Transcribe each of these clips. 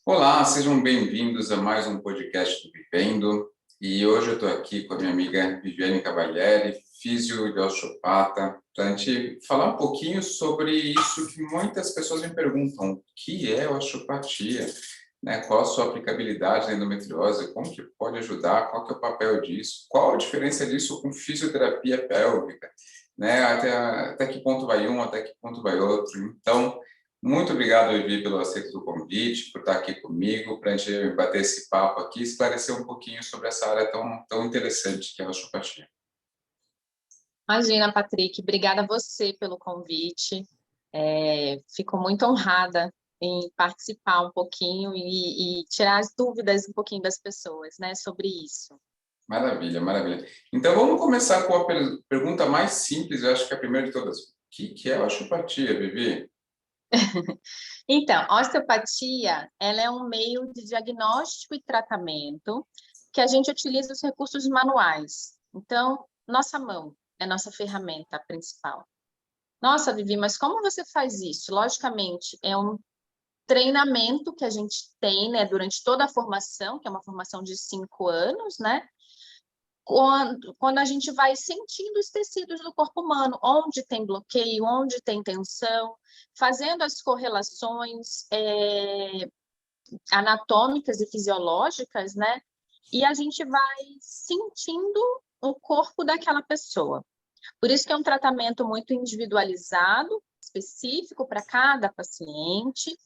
Olá, sejam bem-vindos a mais um podcast do Vivendo. E hoje eu estou aqui com a minha amiga Viviane Cavalieri, físio e osteopata, para a gente falar um pouquinho sobre isso que muitas pessoas me perguntam: o que é osteopatia? Né? Qual a sua aplicabilidade na endometriose? Como que pode ajudar? Qual que é o papel disso? Qual a diferença disso com fisioterapia pélvica? Né? Até que ponto vai um, até que ponto vai outro? Então, muito obrigado, Vivi, pelo aceito do convite, por estar aqui comigo, para a gente bater esse papo aqui e esclarecer um pouquinho sobre essa área tão interessante que é a osteopatia. Imagina, Patrick, obrigada a você pelo convite. Fico muito honrada em participar um pouquinho e tirar as dúvidas um pouquinho das pessoas, né, sobre isso. Maravilha, maravilha. Então, vamos começar com a pergunta mais simples, eu acho que é a primeira de todas. O que é a osteopatia, Vivi? Então, a osteopatia, ela é um meio de diagnóstico e tratamento que a gente utiliza os recursos manuais. Então, nossa mão é nossa ferramenta principal. Nossa, Vivi, mas como você faz isso? Logicamente, é um treinamento que a gente tem, né, durante toda a formação, que é uma formação de 5 anos, né? Quando a gente vai sentindo os tecidos do corpo humano, onde tem bloqueio, onde tem tensão, fazendo as correlações anatômicas e fisiológicas, né? E a gente vai sentindo o corpo daquela pessoa. Por isso que é um tratamento muito individualizado, específico para cada paciente.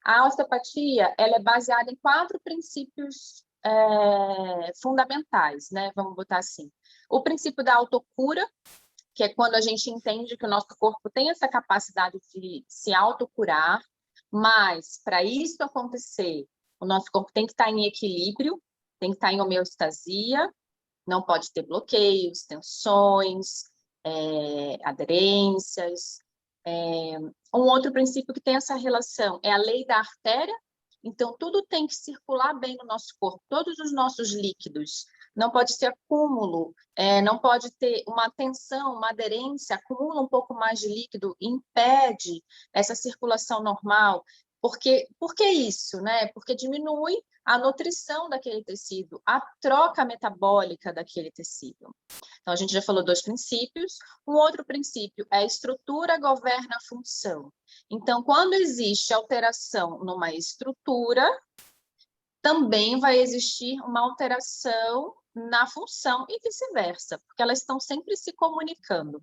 A osteopatia, ela é baseada em 4 princípios fundamentais, né? Vamos botar assim. O princípio da autocura, que é quando a gente entende que o nosso corpo tem essa capacidade de se autocurar, mas para isso acontecer, o nosso corpo tem que estar em equilíbrio, tem que estar em homeostasia, não pode ter bloqueios, tensões, aderências. Um outro princípio que tem essa relação é a lei da artéria. Então, tudo tem que circular bem no nosso corpo, todos os nossos líquidos. Não pode ter acúmulo, não pode ter uma tensão, uma aderência, acumula um pouco mais de líquido, impede essa circulação normal. Por que isso, né? Porque diminui a nutrição daquele tecido, a troca metabólica daquele tecido. Então, a gente já falou 2 princípios. Um outro princípio é a estrutura governa a função. Então, quando existe alteração numa estrutura, também vai existir uma alteração na função e vice-versa, porque elas estão sempre se comunicando.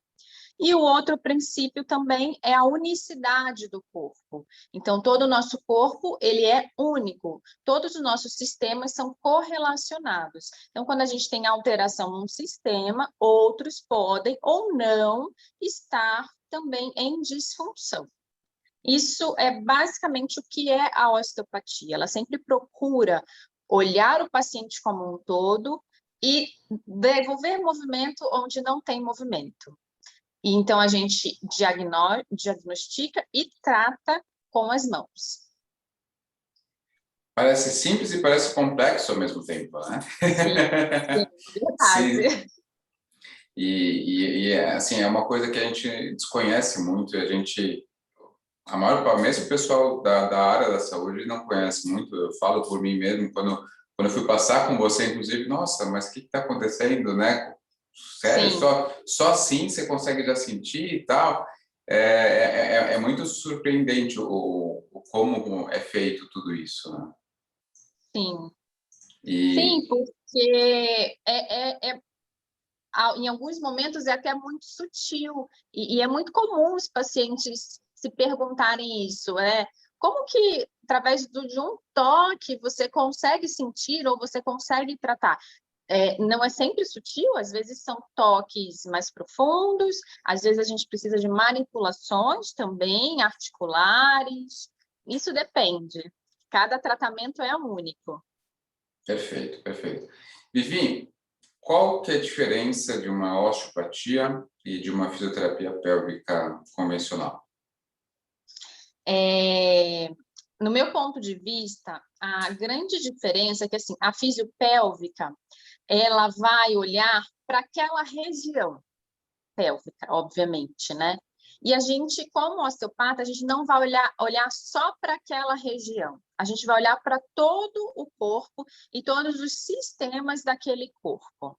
E o outro princípio também é a unicidade do corpo. Então, todo o nosso corpo, ele é único. Todos os nossos sistemas são correlacionados. Então, quando a gente tem alteração num sistema, outros podem ou não estar também em disfunção. Isso é basicamente o que é a osteopatia. Ela sempre procura olhar o paciente como um todo e devolver movimento onde não tem movimento. E então a gente diagnostica e trata com as mãos. Parece simples e parece complexo ao mesmo tempo, né? Sim, Sim. verdade. Assim, é uma coisa que a gente desconhece muito, a maior parte, mesmo o pessoal da área da saúde não conhece muito. Eu falo por mim mesmo, quando eu fui passar com você, inclusive, nossa, mas o que está acontecendo, né? Sério, Sim, só assim você consegue já sentir e tal. É muito surpreendente o como é feito tudo isso, né? sim. Sim, E, porque em alguns momentos é até muito sutil e é muito comum os pacientes se perguntarem isso, como que através de um toque você consegue sentir ou você consegue tratar? Não é sempre sutil, às vezes são toques mais profundos, às vezes a gente precisa de manipulações também, articulares, isso depende. Cada tratamento é único. perfeito, perfeito. Vivi, qual que é a diferença de uma osteopatia e de uma fisioterapia pélvica convencional? No meu ponto de vista, a grande diferença é que assim, a fisiopélvica, ela vai olhar para aquela região pélvica, obviamente, né? E a gente, como osteopata, a gente não vai olhar só para aquela região. A gente vai olhar para todo o corpo e todos os sistemas daquele corpo.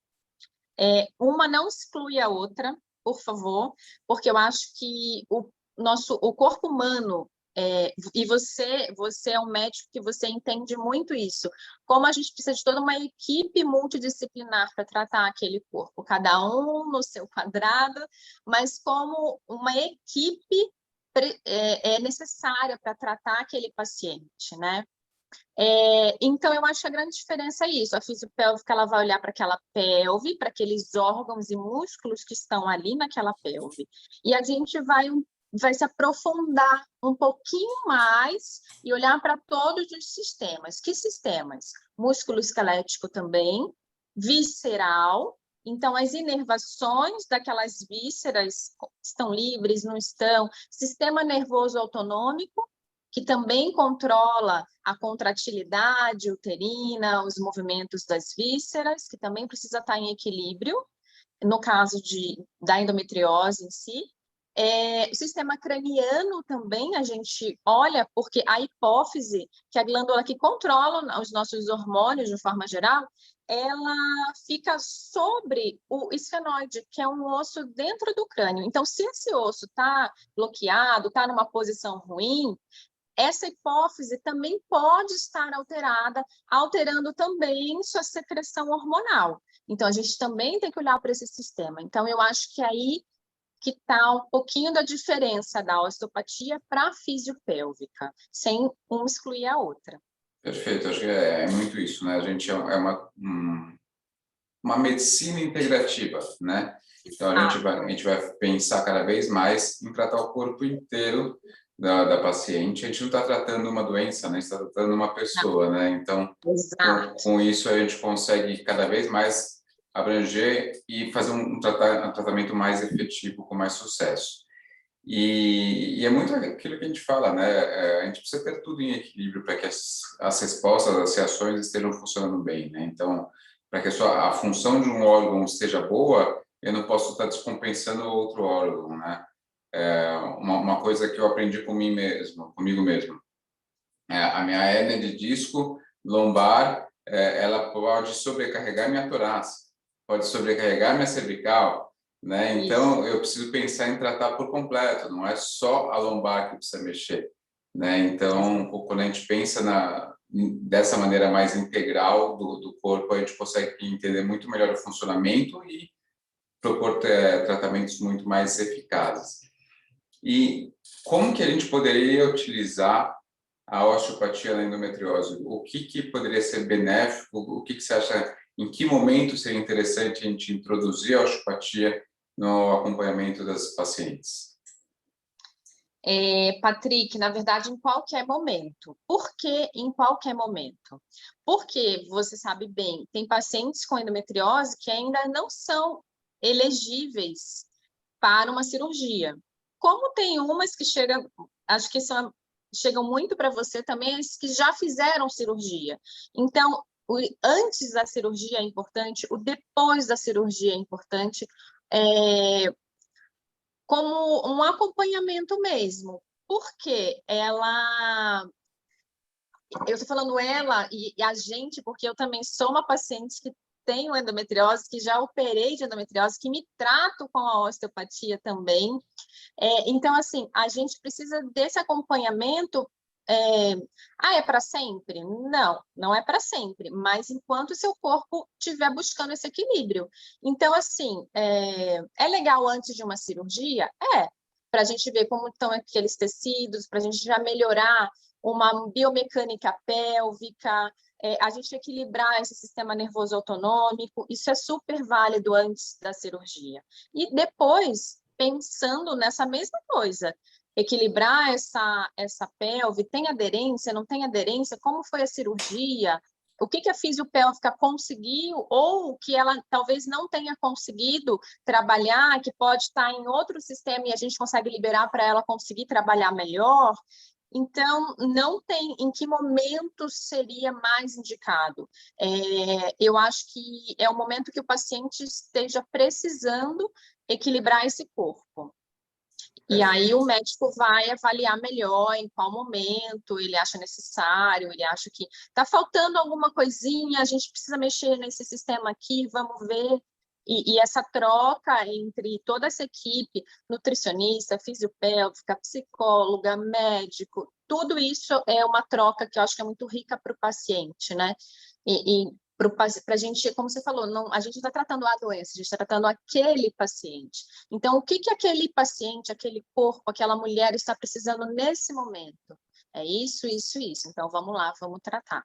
Uma não exclui a outra, por favor, porque eu acho que o corpo humano, e você é um médico que você entende muito isso, como a gente precisa de toda uma equipe multidisciplinar para tratar aquele corpo, cada um no seu quadrado, mas como uma equipe é necessária para tratar aquele paciente, né? Então, eu acho que a grande diferença é isso. A fisiopélvica ela vai olhar para aquela pelve, para aqueles órgãos e músculos que estão ali naquela pelve. E a gente vai se aprofundar um pouquinho mais e olhar para todos os sistemas. Que sistemas? Músculo esquelético também, visceral. Então, as inervações daquelas vísceras estão livres, não estão. Sistema nervoso autonômico, que também controla a contratilidade uterina, os movimentos das vísceras, que também precisa estar em equilíbrio, no caso da endometriose em si. O sistema craniano também a gente olha, porque a hipófise, que é a glândula que controla os nossos hormônios de forma geral, ela fica sobre o esfenoide, que é um osso dentro do crânio. Então, se esse osso está bloqueado, está numa posição ruim, essa hipófise também pode estar alterada, alterando também sua secreção hormonal. Então, a gente também tem que olhar para esse sistema. Então, eu acho que aí que está um pouquinho da diferença da osteopatia para a fisiopélvica, sem uma excluir a outra. Perfeito, acho que é muito isso, né? A gente é uma medicina integrativa, né? Então, a gente vai pensar cada vez mais em tratar o corpo inteiro da paciente. A gente não está tratando uma doença, né? A gente está tratando uma pessoa, né? Então, com isso, a gente consegue cada vez mais abranger e fazer um tratamento mais efetivo, com mais sucesso. E é muito aquilo que a gente fala, né? A gente precisa ter tudo em equilíbrio para que as respostas, as reações estejam funcionando bem, né? Então, para que a função de um órgão esteja boa, eu não posso estar descompensando outro órgão, né? Uma coisa que eu aprendi comigo mesmo. A minha hérnia de disco lombar, ela pode sobrecarregar minha torácica, pode sobrecarregar minha cervical, né? Então, eu preciso pensar em tratar por completo, não é só a lombar que precisa mexer, né? Então, quando a gente pensa dessa maneira mais integral do corpo, a gente consegue entender muito melhor o funcionamento e propor tratamentos muito mais eficazes. E como que a gente poderia utilizar a osteopatia na endometriose? O que poderia ser benéfico? O que você acha, em que momento seria interessante a gente introduzir a osteopatia no acompanhamento das pacientes? Patrick, na verdade, em qualquer momento. Por que em qualquer momento? Porque, você sabe bem, tem pacientes com endometriose que ainda não são elegíveis para uma cirurgia. Como tem umas que chegam, acho que chegam muito para você também, as que já fizeram cirurgia. Então, antes da cirurgia é importante, o depois da cirurgia é importante, como um acompanhamento mesmo, porque eu estou falando ela e a gente, porque eu também sou uma paciente que tenho endometriose, que já operei de endometriose, que me trato com a osteopatia também. Então, assim, a gente precisa desse acompanhamento. É para sempre? Não, não é para sempre, mas enquanto o seu corpo estiver buscando esse equilíbrio. Então, assim, é legal antes de uma cirurgia? Para a gente ver como estão aqueles tecidos, para a gente já melhorar uma biomecânica pélvica, a gente equilibrar esse sistema nervoso autonômico, isso é super válido antes da cirurgia. E depois, pensando nessa mesma coisa, equilibrar essa pelve, tem aderência, não tem aderência, como foi a cirurgia, o que a fisiopélvica conseguiu ou que ela talvez não tenha conseguido trabalhar, que pode estar em outro sistema e a gente consegue liberar para ela conseguir trabalhar melhor. Então, não tem em que momento seria mais indicado. Eu acho que é o momento que o paciente esteja precisando equilibrar esse corpo. E aí o médico vai avaliar melhor em qual momento ele acha necessário, ele acha que está faltando alguma coisinha, a gente precisa mexer nesse sistema aqui, vamos ver. E essa troca entre toda essa equipe, nutricionista, fisiopélvica, psicóloga, médico, tudo isso é uma troca que eu acho que é muito rica para o paciente, né? E para a gente, como você falou, não, a gente não está tratando a doença, a gente está tratando aquele paciente. Então, o que aquele paciente, aquele corpo, aquela mulher está precisando nesse momento? É isso, isso, isso. Então, vamos lá, vamos tratar.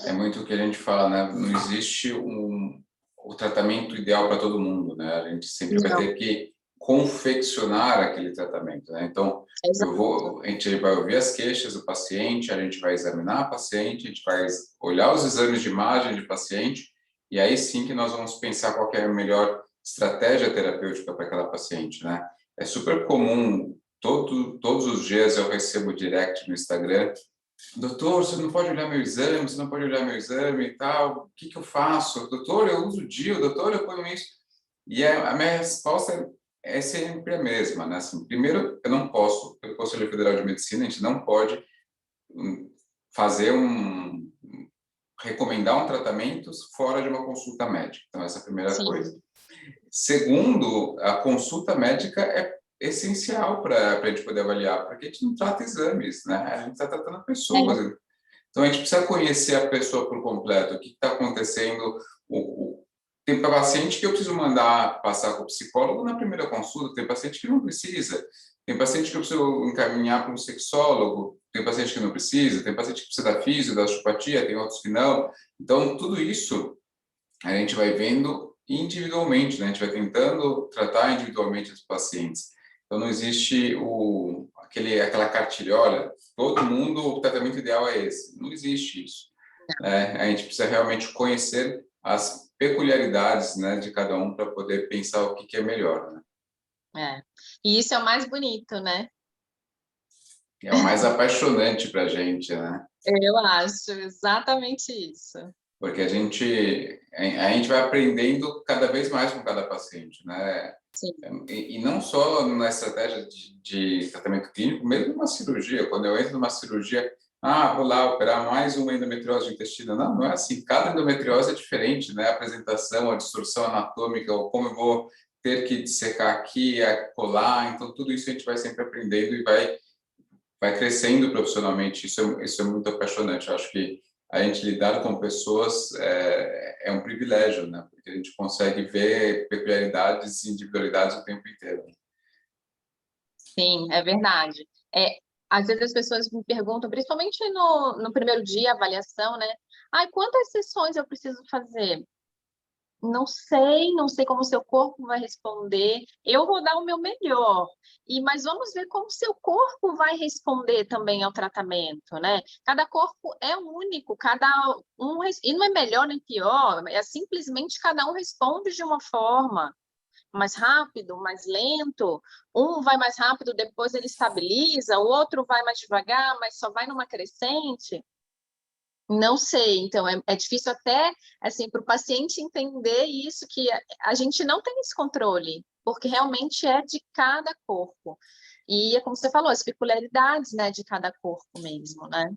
É muito o que a gente fala, né? Não existe o tratamento ideal para todo mundo, né? A gente sempre vai Não, ter que confeccionar aquele tratamento, né? Então, exato. a gente vai ouvir as queixas do paciente, a gente vai examinar a paciente, a gente vai olhar os exames de imagem de paciente, e aí sim que nós vamos pensar qual que é a melhor estratégia terapêutica para aquela paciente, né? É super comum, todos os dias eu recebo direct no Instagram: doutor, você não pode olhar meu exame, você não pode olhar meu exame e tal, o que que eu faço? Doutor, eu uso DIU, doutor, eu ponho isso. E a minha resposta é sempre a mesma, né? Assim, primeiro, eu não posso, pelo Conselho Federal de Medicina, a gente não pode hum, fazer recomendar um tratamento fora de uma consulta médica. Então, essa é a primeira Sim, coisa. Segundo, a consulta médica é essencial para a gente poder avaliar, porque a gente não trata exames, né? A gente está tratando pessoas. é, Então, a gente precisa conhecer a pessoa por completo, o que está acontecendo. Tem paciente que eu preciso mandar passar com o psicólogo na primeira consulta, tem paciente que não precisa, tem paciente que eu preciso encaminhar para um sexólogo, tem paciente que não precisa, tem paciente que precisa da físio, da osteopatia, tem outros que não. Então, tudo isso a gente vai vendo individualmente, né? A gente vai tentando tratar individualmente os pacientes. Então, não existe aquela cartilha, olha, todo mundo, o tratamento ideal é esse. Não existe isso, né? A gente precisa realmente conhecer as peculiaridades, né, de cada um para poder pensar o que é melhor, né? é. E isso é o mais bonito, né? É o mais apaixonante para a gente, né? Eu acho exatamente isso. Porque a gente vai aprendendo cada vez mais com cada paciente, né? Sim, E não só na estratégia de tratamento clínico, mesmo numa cirurgia. Quando eu entro numa cirurgia, vou lá operar mais uma endometriose de intestino. Não, não é assim. Cada endometriose é diferente, né? A apresentação, a distorção anatômica, ou como eu vou ter que dissecar aqui, colar. Então, tudo isso a gente vai sempre aprendendo e vai crescendo profissionalmente. Isso é muito apaixonante. Eu acho que a gente lidar com pessoas é um privilégio, né? Porque a gente consegue ver peculiaridades e individualidades o tempo inteiro. sim, é verdade. Às vezes as pessoas me perguntam, principalmente no primeiro dia, avaliação, né? Ai, quantas sessões eu preciso fazer? Não sei como o seu corpo vai responder. Eu vou dar o meu melhor. Mas vamos ver como o seu corpo vai responder também ao tratamento, né? Cada corpo é único, cada um e não é melhor nem pior, é simplesmente cada um responde de uma forma mais rápido, mais lento. Um vai mais rápido, depois ele estabiliza, o outro vai mais devagar, mas só vai numa crescente. Não sei, então é difícil até assim para o paciente entender isso, que a gente não tem esse controle, porque realmente é de cada corpo. E é como você falou, as peculiaridades, né, de cada corpo mesmo, né?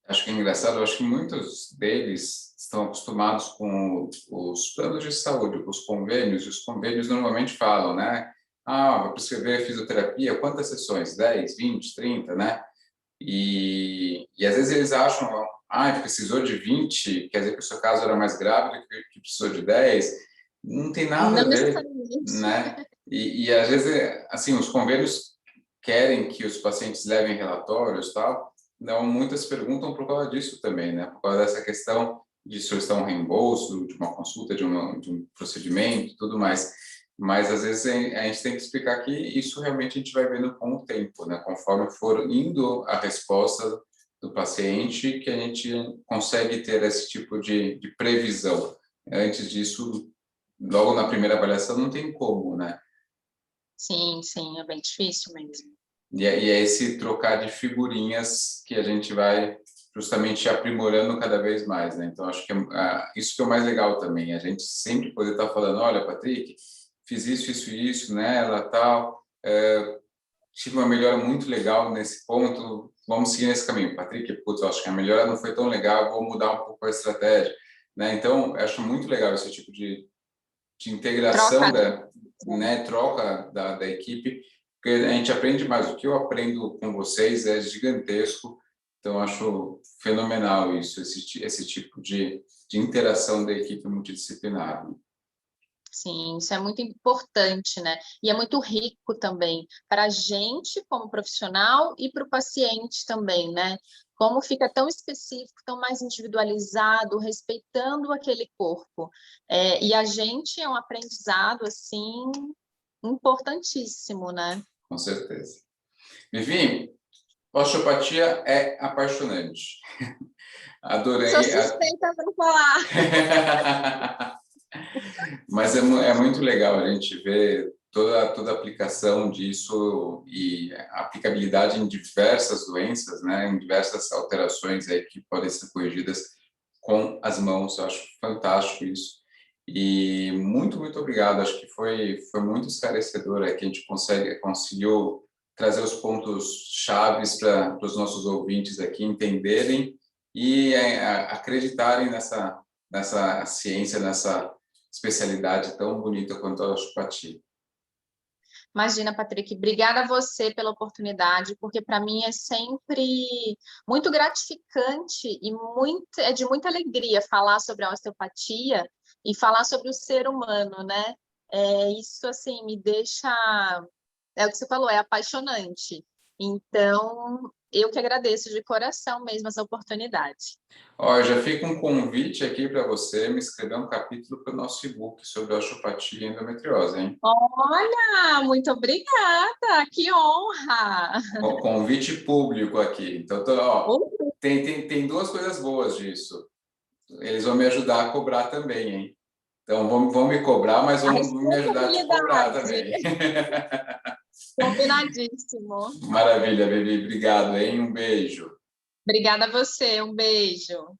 Acho que é engraçado, eu acho que muitos deles estão acostumados com os planos de saúde, com os convênios, e os convênios normalmente falam, né? Vou prescrever fisioterapia, quantas sessões? 10, 20, 30, né? E às vezes eles acham, precisou de 20, quer dizer que o seu caso era mais grave do que precisou de 10. Não tem nada a Não ver, necessariamente. né? E às vezes, assim, os convênios querem que os pacientes levem relatórios e tal. Não, muitas perguntam por causa disso também, né? Por causa dessa questão de solicitar um reembolso de uma consulta, de um procedimento e tudo mais. Mas, às vezes, a gente tem que explicar que isso realmente a gente vai vendo com o tempo, né? Conforme for indo a resposta do paciente, que a gente consegue ter esse tipo de previsão. Antes disso, logo na primeira avaliação, não tem como, né? Sim, sim, é bem difícil mesmo. E é esse trocar de figurinhas que a gente vai justamente aprimorando cada vez mais, né? Então, acho que isso que é o mais legal também, a gente sempre poder estar falando, olha, Patrick, fiz isso, isso, isso, né? Ela tal, tive uma melhora muito legal nesse ponto, vamos seguir nesse caminho. Patrick, putz, eu acho que a melhora não foi tão legal, vou mudar um pouco a estratégia, né? Então, eu acho muito legal esse tipo de integração, Troca. né, troca da equipe, porque a gente aprende mais. O que eu aprendo com vocês é gigantesco, então acho fenomenal isso, esse tipo de interação da equipe multidisciplinar. Sim, isso é muito importante, né? E é muito rico também para a gente como profissional e para o paciente também, né? Como fica tão específico, tão mais individualizado, respeitando aquele corpo. E a gente é um aprendizado, assim, importantíssimo, né? Com certeza. Vivi, osteopatia é apaixonante. Sou Adorei. suspeita para falar. Mas é muito legal a gente ver toda a aplicação disso e a aplicabilidade em diversas doenças, né, em diversas alterações aí que podem ser corrigidas com as mãos. Eu acho fantástico isso. E muito obrigado. Acho que foi muito esclarecedor aí que a gente conseguiu trazer os pontos chaves para os nossos ouvintes aqui entenderem e acreditarem nessa ciência, nessa especialidade tão bonita quanto a osteopatia. Imagina, Patrick, obrigada a você pela oportunidade, porque para mim é sempre muito gratificante e é de muita alegria falar sobre a osteopatia e falar sobre o ser humano, né? Isso, assim, me deixa... É o que você falou, é apaixonante. Então, eu que agradeço de coração mesmo essa oportunidade. Ó, já fica um convite aqui para você me escrever um capítulo para o nosso e-book sobre osteopatia e endometriose, hein? Olha, muito obrigada, que honra! Convite público aqui. Então, ó, tem duas coisas boas disso. Eles vão me ajudar a cobrar também, hein? Então, vão me cobrar, mas A vão me ajudar a te cobrar responsabilidade. também. Combinadíssimo. Maravilha, Vivi. Obrigado, hein? Um beijo. Obrigada a você, um beijo.